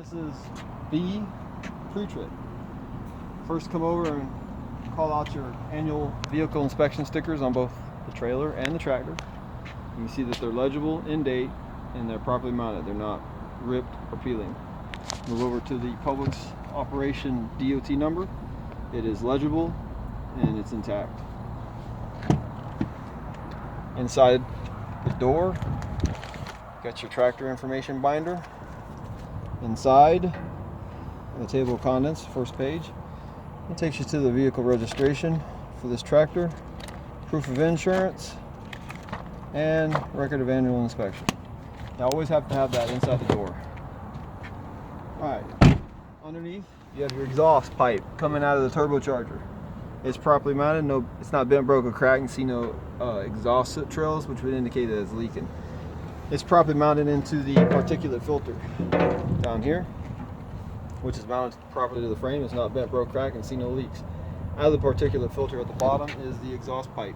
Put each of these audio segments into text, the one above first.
This is B pre-trip. First come over and call out your annual vehicle inspection stickers on both the trailer and the tractor. You can see that they're legible, in date, and they're properly mounted. They're not ripped or peeling. Move over to the Publix operation DOT number. It is legible and it's intact. Inside the door, got your tractor information binder. Inside, on the table of contents, first page, it takes you to the vehicle registration for this tractor, proof of insurance, and record of annual inspection. You always have to have that inside the door. Alright, underneath you have your exhaust pipe coming out of the turbocharger. It's properly mounted, it's not bent, broke, or cracked. You can see no exhaust soot trails, which would indicate that it's leaking. It's properly mounted into the particulate filter down here, which is mounted properly to the frame. It's not bent, broke, cracked, and see no leaks. Out of the particulate filter at the bottom is the exhaust pipe.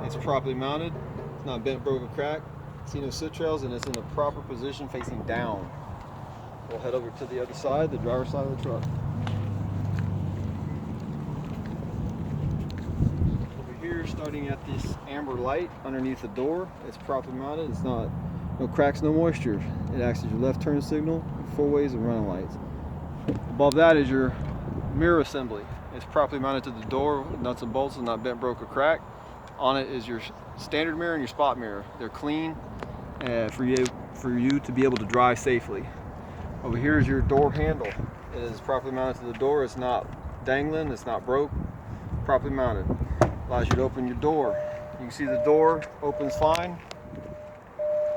It's properly mounted. It's not bent, broke, or cracked. See no soot trails, and it's in the proper position facing down. We'll head over to the other side, the driver's side of the truck. Here, starting at this amber light underneath the door, it's properly mounted. It's not no cracks, no moisture. It acts as your left turn signal, four ways, and running lights. Above that is your mirror assembly. It's properly mounted to the door with nuts and bolts and not bent, broke, or cracked. On it is your standard mirror and your spot mirror. They're clean for you to be able to drive safely. Over here is your door handle. It is properly mounted to the door. It's not dangling. It's not broke. Properly mounted. Allows you to open your door. You can see the door opens fine.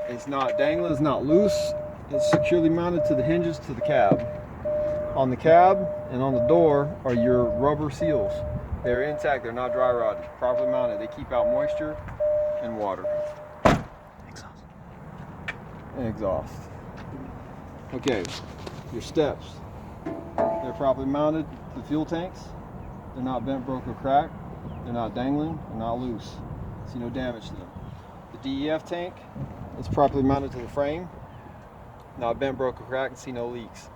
It's not dangling, it's not loose. It's securely mounted to the hinges to the cab. On the cab and on the door are your rubber seals. They're intact, they're not dry rotted, properly mounted. They keep out moisture and water. Exhaust. And exhaust. Okay, your steps. They're properly mounted to the fuel tanks. They're not bent, broke, or cracked. They're not dangling, they're not loose. See no damage to them. The DEF tank is properly mounted to the frame. Not bent, broke, or cracked, and see no leaks.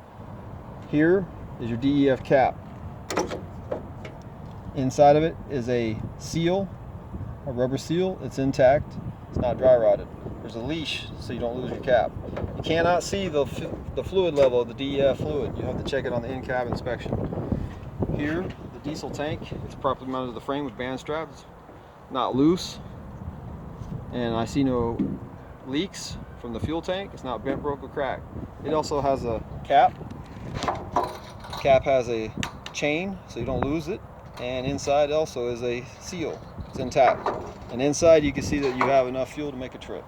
Here is your DEF cap. Inside of it is a seal, a rubber seal. It's intact. It's not dry rotted. There's a leash so you don't lose your cap. You cannot see the fluid level of the DEF fluid. You have to check it on the in-cab inspection. Here, the diesel tank is properly mounted to the frame with band straps, not loose, and I see no leaks from the fuel tank. It's not bent, broke, or cracked. It also has a cap. The cap has a chain so you don't lose it, and inside also is a seal. It's intact, and inside you can see that you have enough fuel to make a trip.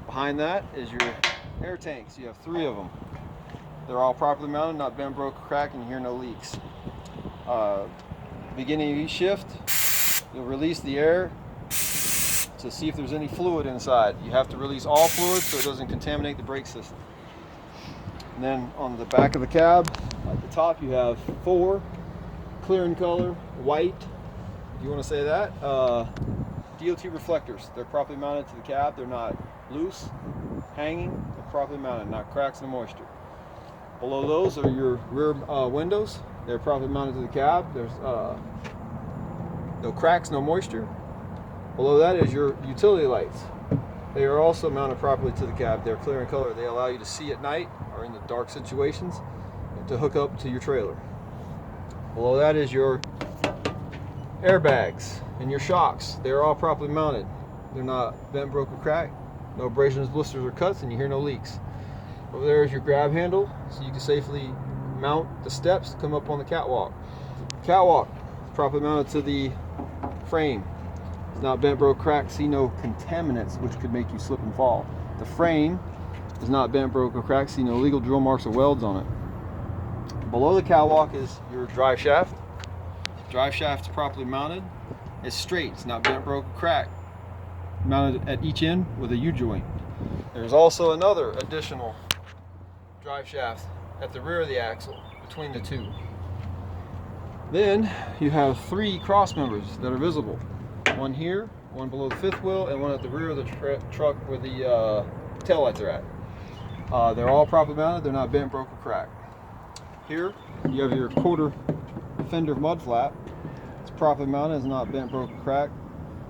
Behind that is your air tanks. You have 3 of them. They're all properly mounted, not bent, broke, or cracked, and you hear no leaks. Beginning of each shift, you'll release the air to see if there's any fluid inside. You have to release all fluid so it doesn't contaminate the brake system. And then on the back of the cab, at the top, you have 4 clear in color, white, if you want to say that, DOT reflectors. They're properly mounted to the cab. They're not loose, hanging. They're properly mounted, not cracks and moisture. Below those are your rear windows. They're properly mounted to the cab. There's no cracks, no moisture. Below that is your utility lights. They are also mounted properly to the cab. They're clear in color. They allow you to see at night or in the dark situations to hook up to your trailer. Below that is your airbags and your shocks. They're all properly mounted. They're not bent, broke, or cracked. No abrasions, blisters, or cuts, and you hear no leaks. Over there is your grab handle, so you can safely mount the steps to come up on the catwalk. Catwalk is properly mounted to the frame. It's not bent, broke, cracked. See no contaminants which could make you slip and fall. The frame is not bent, broke, or cracked. See no legal drill marks or welds on it. Below the catwalk is your drive shaft. Drive shaft is properly mounted. It's straight. It's not bent, broke, or cracked. Mounted at each end with a U-joint. There's also another additional drive shaft at the rear of the axle between the 2. Then you have 3 cross members that are visible. One here, one below the 5th wheel, and one at the rear of the truck where the taillights are at. They're all properly mounted. They're not bent, broke, or cracked. Here you have your quarter fender mud flap. It's properly mounted. It's not bent, broke, or cracked.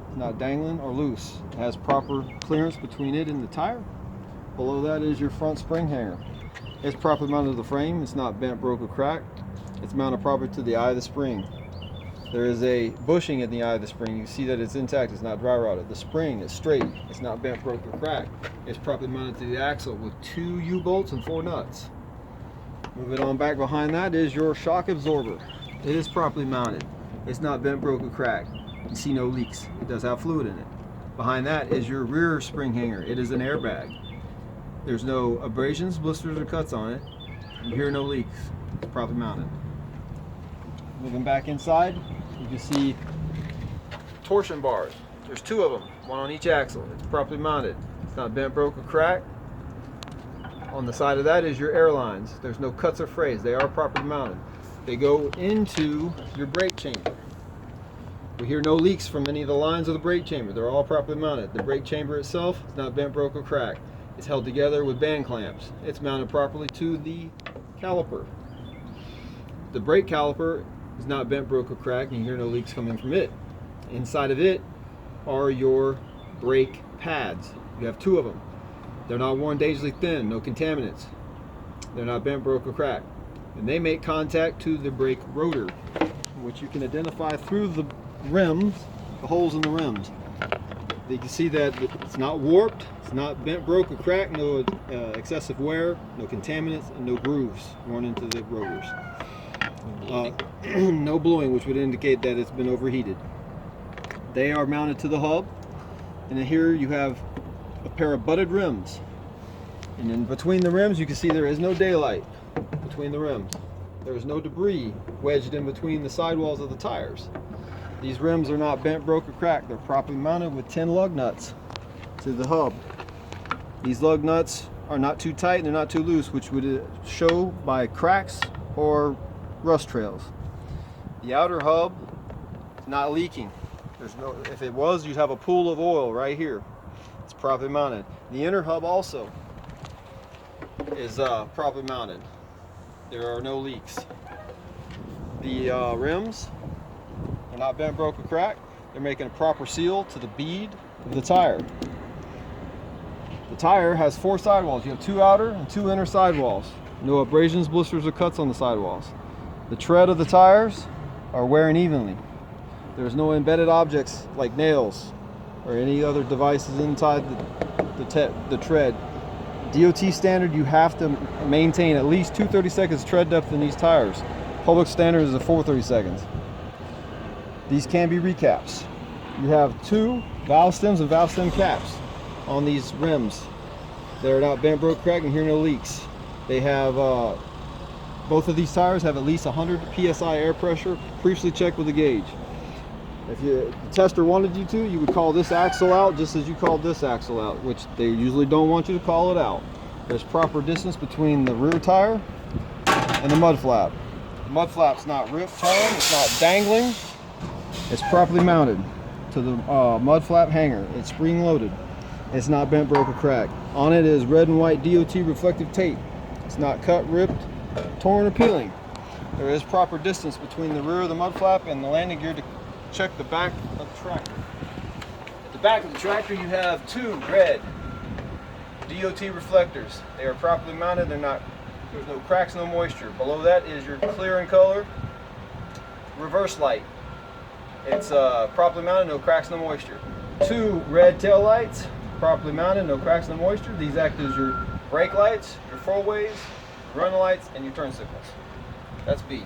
It's not dangling or loose. It has proper clearance between it and the tire. Below that is your front spring hanger. It's properly mounted to the frame. It's not bent, broke, or cracked. It's mounted properly to the eye of the spring. There is a bushing in the eye of the spring. You can see that it's intact. It's not dry rotted. The spring is straight. It's not bent, broke, or cracked. It's properly mounted to the axle with 2 U-bolts and 4 nuts. Moving on back behind that is your shock absorber. It is properly mounted. It's not bent, broke, or cracked. You see no leaks. It does have fluid in it. Behind that is your rear spring hanger. It is an airbag. There's no abrasions, blisters, or cuts on it. You hear no leaks. It's properly mounted. Moving back inside, you can see torsion bars. There's 2 of them, 1 on each axle. It's properly mounted. It's not bent, broke, or cracked. On the side of that is your air lines. There's no cuts or frays. They are properly mounted. They go into your brake chamber. We hear no leaks from any of the lines of the brake chamber. They're all properly mounted. The brake chamber itself is not bent, broke, or cracked. It's held together with band clamps. It's mounted properly to the caliper. The brake caliper is not bent, broke, or cracked, and you hear no leaks coming from it. Inside of it are your brake pads. You have 2 of them. They're not worn dangerously thin, no contaminants. They're not bent, broke, or cracked. And they make contact to the brake rotor, which you can identify through the rims, the holes in the rims. You can see that it's not warped, it's not bent, broke, or cracked, no excessive wear, no contaminants, and no grooves worn into the rotors. No bluing, which would indicate that it's been overheated. They are mounted to the hub, and then here you have a pair of butted rims. And in between the rims, you can see there is no daylight between the rims. There is no debris wedged in between the sidewalls of the tires. These rims are not bent, broke, or cracked. They're properly mounted with 10 lug nuts to the hub. These lug nuts are not too tight and they're not too loose, which would show by cracks or rust trails. The outer hub is not leaking. If it was, you'd have a pool of oil right here. It's properly mounted. The inner hub also is properly mounted. There are no leaks. The rims are not bent, broke, or cracked. They're making a proper seal to the bead of the tire. The tire has 4 sidewalls. You have 2 outer and 2 inner sidewalls. No abrasions, blisters, or cuts on the sidewalls. The tread of the tires are wearing evenly. There's no embedded objects like nails or any other devices inside the tread. DOT standard, you have to maintain at least 230 seconds tread depth in these tires. Public standard is a 430 seconds. These can be recaps. You have 2 valve stems and valve stem caps on these rims. They're not bent, broke, cracked, and here no leaks. They have both of these tires have at least 100 psi air pressure, previously checked with a gauge. If the tester wanted you to, you would call this axle out just as you called this axle out, which they usually don't want you to call it out. There's proper distance between the rear tire and the mud flap. The mud flap's not ripped, torn, it's not dangling. It's properly mounted to the mud flap hanger. It's spring loaded. It's not bent, broke, or cracked. On it is red and white DOT reflective tape. It's not cut, ripped, torn, or peeling. There is proper distance between the rear of the mud flap and the landing gear to check the back of the tractor. At the back of the tractor you have 2 red DOT reflectors. They are properly mounted. There's no cracks, no moisture. Below that is your clear in color reverse light. It's properly mounted, no cracks, no moisture. 2 red tail lights, properly mounted, no cracks, no moisture. These act as your brake lights, your four ways, running lights, and your turn signals. That's B.